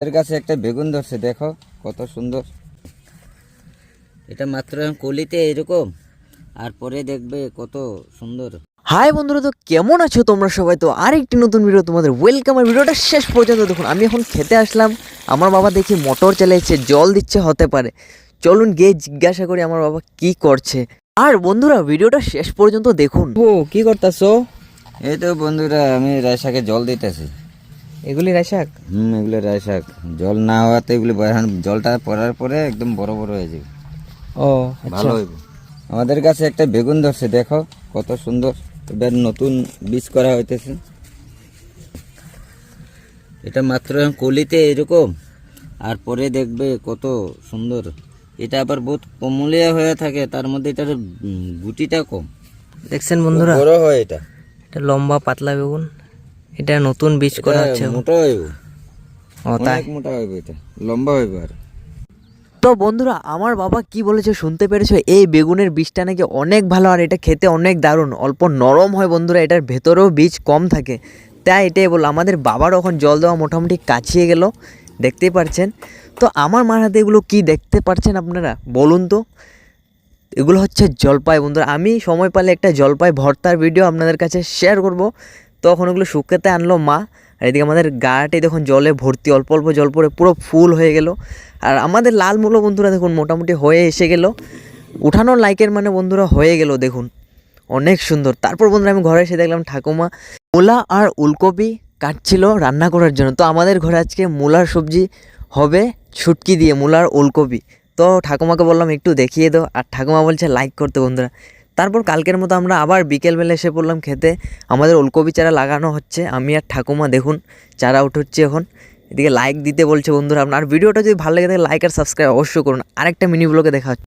এর কাছে একটা বেগুন ধরছে, দেখো কত সুন্দর। এটা মাত্র কলিতে এরকম, আর পরে দেখবে কত সুন্দর। হাই বন্ধুরা, তো কেমন আছো তোমরা সবাই? তো আরেকটি নতুন ভিডিও তোমাদের ওয়েলকাম। আর ভিডিওটা শেষ পর্যন্ত দেখুন। আমি এখন খেতে আসলাম, আমার বাবা দেখি মোটর চালিয়েছে, জল দিচ্ছে, হতে পারে। চলুন গিয়ে জিজ্ঞাসা করি আমার বাবা কি করছে। আর বন্ধুরা ভিডিওটা শেষ পর্যন্ত দেখুন। ও কি করতেছো? এই তো বন্ধুরা, আমি রায় শাকে জল দিতেছি। এগুলি রাইশাক? এগুলো রায় শাক জল না হওয়াতে এগুলো এখন জলটা পড়ার পরে একদম বড় বড় হয়ে যাবে, ও ভালো হইব। আমাদের কাছে একটা বেগুন ধরছে, দেখো কত সুন্দর। এবার নতুন বীজ করা হইতেছে। এটা মাত্র কলিতে এরকম, আর পরে দেখবে কত সুন্দর। এটা আবার বহুত কমলিয়া হয়ে থাকে, তার মধ্যে এটার গুটিটা কম। দেখছেন বন্ধুরা, বড় হয় এটা। এটা লম্বা পাতলা বেগুন। এটা নতুন বীজ করা হচ্ছে। মোটা হইব, ও তাই? অনেক মোটা হইব, এটা লম্বা হইব। আর তো বন্ধুরা আমার বাবা কি বলেছে শুনতে পেরেছো? এই বেগুনের বীজটা নাকি অনেক ভালো, আর এটা খেতে অনেক দারুণ, অল্প নরম হয় বন্ধুরা, এটার ভেতরেও বীজ কম থাকে। তাই এটাই বললো। আমাদের বাবার এখন জল দেওয়া মোটামুটি কাছিয়ে গেল, দেখতেই পাচ্ছেন। তো আমার মার হাতে এগুলো কি দেখতে পাচ্ছেন আপনারা বলুন তো? এগুলো হচ্ছে জলপাই বন্ধুরা। আমি সময় পেলে একটা জলপাই ভর্তার ভিডিও আপনাদের কাছে শেয়ার করব। তখন ওগুলো শুকাতে আনলো মা, আর এদিকে আমাদের গাড়াটি দেখুন জলে ভর্তি, অল্প অল্প জল পড়ে পুরো ফুল হয়ে গেল। আর আমাদের লাল মূলো বন্ধুরা দেখুন মোটামুটি হয়ে এসে গেল, উঠানোর লাইকের মানে বন্ধুরা হয়ে গেল দেখুন, অনেক সুন্দর। তারপর বন্ধুরা আমি ঘরে এসে দেখলাম ঠাকুমা মূলা আর উলকপি কাটছিল রান্না করার জন্য। তো আমাদের ঘরে আজকে মূলার সবজি হবে, শুটকি দিয়ে মূলার উলকপি। তো ঠাকুমাকে বললাম একটু দেখিয়ে দাও, আর ঠাকুমা বলছে লাইক করতে বন্ধুরা। তারপর কালকের মতো আমরা আবার বিকেলবেলা এসে পড়লাম খেতে। আমাদের ওলকপি চারা লাগানো হচ্ছে, আমি আর ঠাকুমা দেখুন চারা উঠোচ্ছে এখন। এদিকে লাইক দিতে বলছে বন্ধুরা আপনার। আর ভিডিওটা যদি ভালো লাগে থাকে লাইক আর সাবস্ক্রাইব অবশ্যই করুন। আরেকটা মিনি ব্লগে দেখা হচ্ছে।